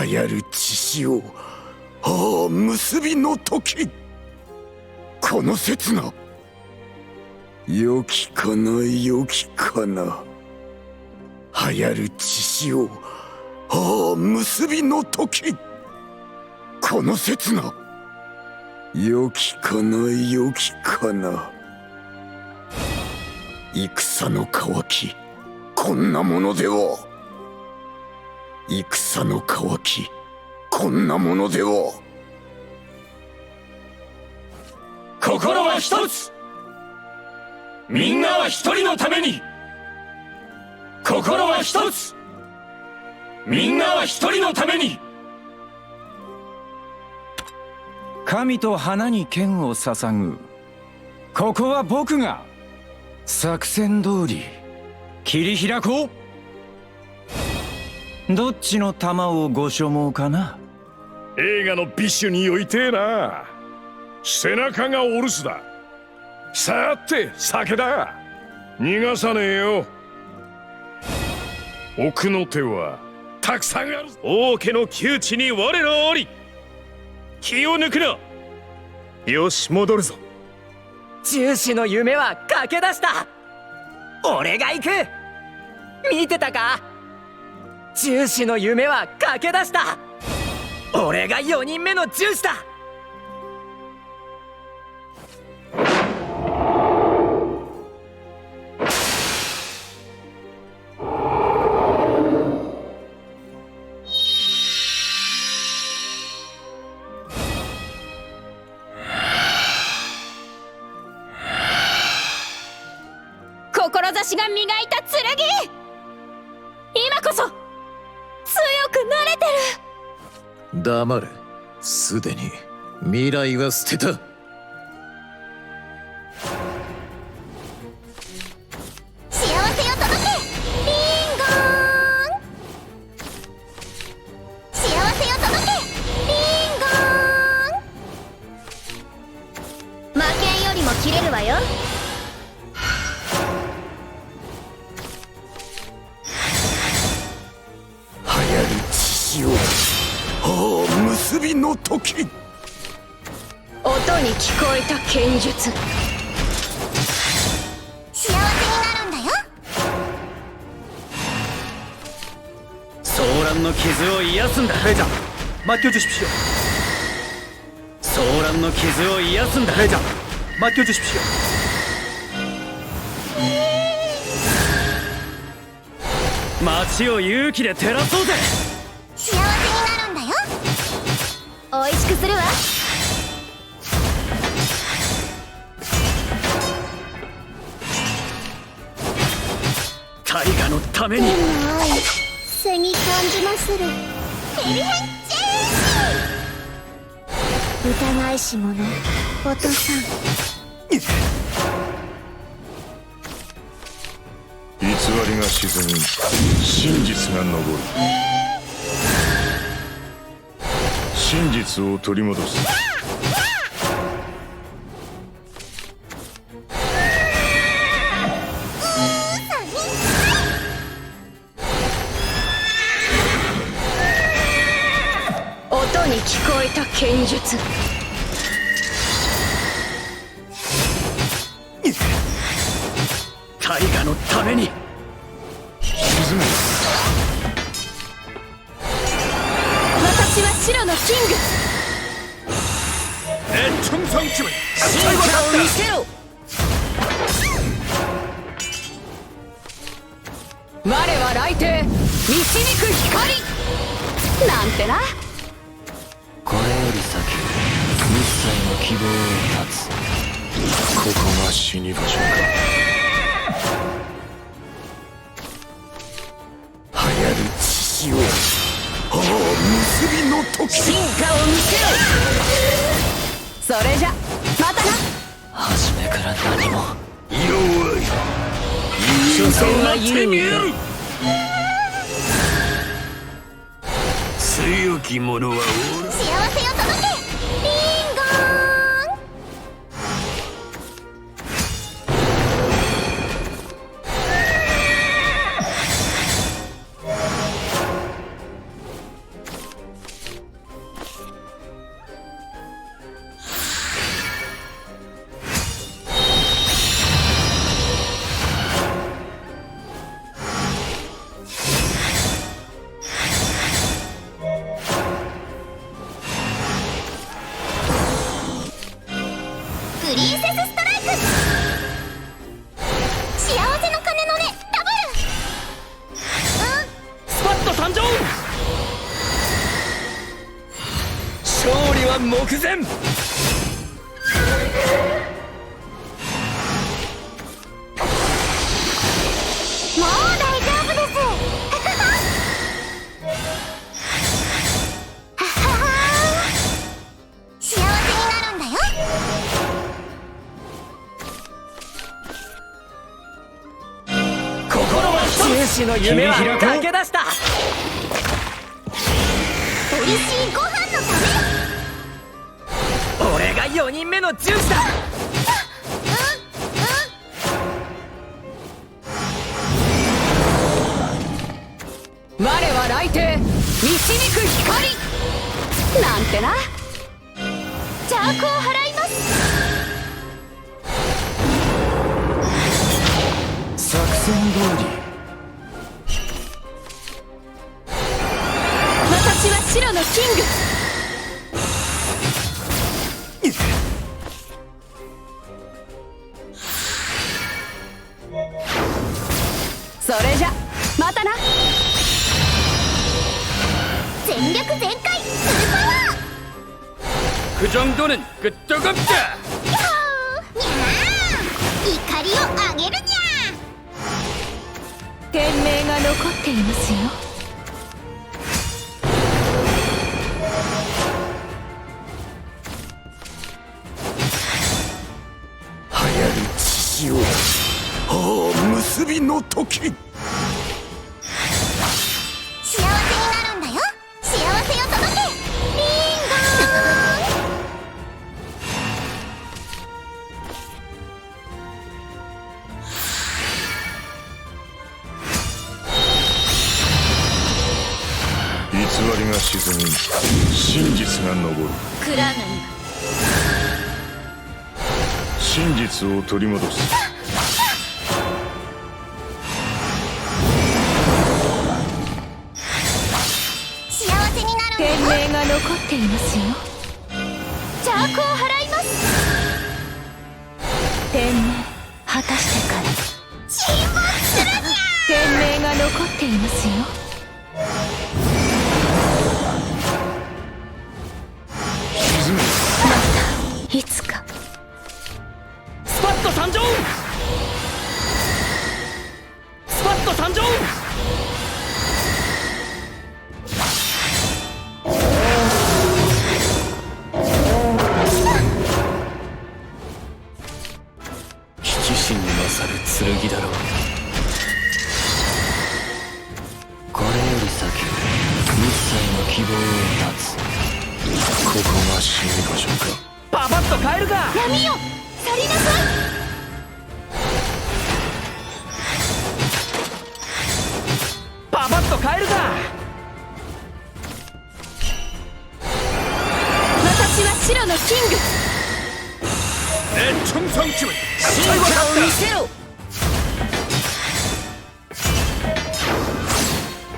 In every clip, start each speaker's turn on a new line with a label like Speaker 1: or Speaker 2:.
Speaker 1: 流行る血潮、ああ結びの時。この刹那、良きかな良きかな。流行る血潮、ああ結びの時。この刹那、良きかな良きかな。戦の渇き、こんなものでは。戦の渇き、こんなものでは。
Speaker 2: 心は一つ、みんなは一人のために。心は一つ、みんなは一人のために。
Speaker 3: 神と花に剣を捧ぐ。ここは僕が作戦通り切り開こう。どっちの弾をご所望かな。
Speaker 4: 映画のビッシュに酔いてえな。背中がお留守だ。さて酒だ。逃がさねえよ。奥の手はたくさんある。
Speaker 5: 王家の窮地に我らあり。気を抜くな。よし戻るぞ。
Speaker 6: 重視の夢は駆け出した。俺が行く。見てたか。重視の夢は駆け出した。俺が4人目の重視だ。
Speaker 7: 志が磨いた剣、今こそ強くなれてる。
Speaker 8: 黙れ。すでに未来は捨てた。
Speaker 7: 幸せを届け、リンゴーン。幸せを届け、リンゴーン。負けんよりも切れるわよ。
Speaker 1: ああ結びの時。
Speaker 7: 音に聞こえた剣術、幸せになるんだよ。
Speaker 3: 騒乱の傷を癒すんだ。회장 맡겨주십시오。騒乱の傷を癒すんだ。회장 맡겨주십시오。街を勇気で照らそうぜ。
Speaker 7: 幸せになるんだよ。美味しくするわ。
Speaker 3: 大河のために。
Speaker 7: 背に感じまする。メリヘンチェン疑いし者、お父さん。
Speaker 4: 偽りが沈み、真実が昇る。真実を取り戻す。
Speaker 7: 音に聞こえた剣術、
Speaker 3: 大河のために。
Speaker 4: 沈め。
Speaker 7: 私は白のキング。
Speaker 5: 충성 지원。
Speaker 7: 進化を見せろ。我は来帝、導く光なんてな。
Speaker 3: これより先、一切の希望を絶つ。
Speaker 4: ここが死に場所か。
Speaker 1: 流行る血潮、ああ結びの時。
Speaker 7: 進化を見せろ。それじゃまたな。
Speaker 3: 初めから何も。
Speaker 4: 弱い。
Speaker 7: 所詮は有利だ。
Speaker 4: 強き者はおる。
Speaker 7: 幸せを届け、リンゴーン。
Speaker 2: 目前。
Speaker 7: もう大丈夫ですははは幸せになるんだよ。
Speaker 2: 心は一
Speaker 6: 重視の夢は駆け出した。
Speaker 7: 美味しいご飯のため。
Speaker 6: 俺が4人目の重視だ。我は来帝導く光
Speaker 7: なんてな。邪悪を払います。
Speaker 3: 作戦通り。
Speaker 7: 私は白のキング。それじゃまたな。全力全開フルパワー。
Speaker 2: クジョンドネングッドゴッダ。
Speaker 7: にゃー怒りをあげるにゃー。天命が残っていますよ。
Speaker 1: 流行る血潮。ああ結びの時。
Speaker 7: 幸せになるんだよ。幸せを届け。リンゴ
Speaker 4: 偽りが沈み真実が昇る。
Speaker 7: クラーナに
Speaker 4: 真実を取り戻す。
Speaker 7: 幸せになるんだよ。天命が残っていますよ。邪悪を払います。天命果たしてから沈没するにゃ。天命が残っていますよ。いつか
Speaker 2: スパッと参上。スパッと参上。七神に勝る剣だろう。これより先一切の希望を断つ。
Speaker 4: ここが死に場所か。
Speaker 6: パパッと帰るか。
Speaker 7: 闇よ去りなさい。
Speaker 6: パパッと帰るか。
Speaker 7: 私は白のキング。
Speaker 4: 冲上去。
Speaker 6: 進化を見せろ。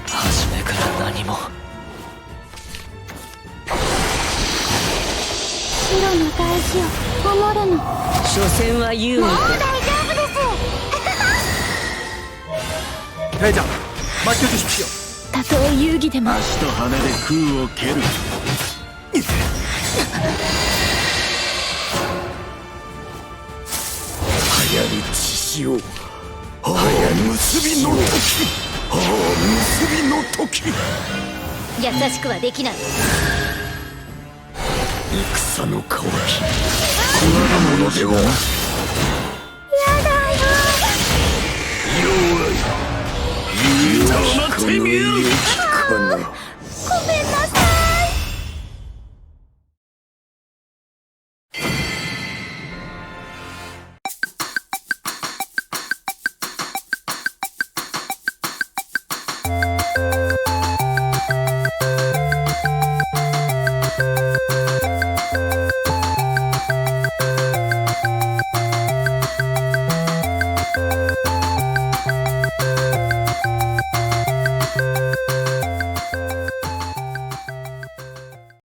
Speaker 2: 初めから何も。
Speaker 7: 白の大事を守るの。
Speaker 6: 所詮は優位。
Speaker 7: もう大丈夫です
Speaker 6: 兵ちゃんマッチョジしよ
Speaker 7: たとえ遊戯でも。
Speaker 4: 足と羽で空を蹴る。
Speaker 1: 流行る血潮。ああ結びの時。ああ結びの時。
Speaker 7: 優しくはできない。
Speaker 1: 戦の渇き。我がものでは。
Speaker 7: やだよ。
Speaker 1: 弱い。
Speaker 2: 黙ってみろ。
Speaker 1: 良きかな。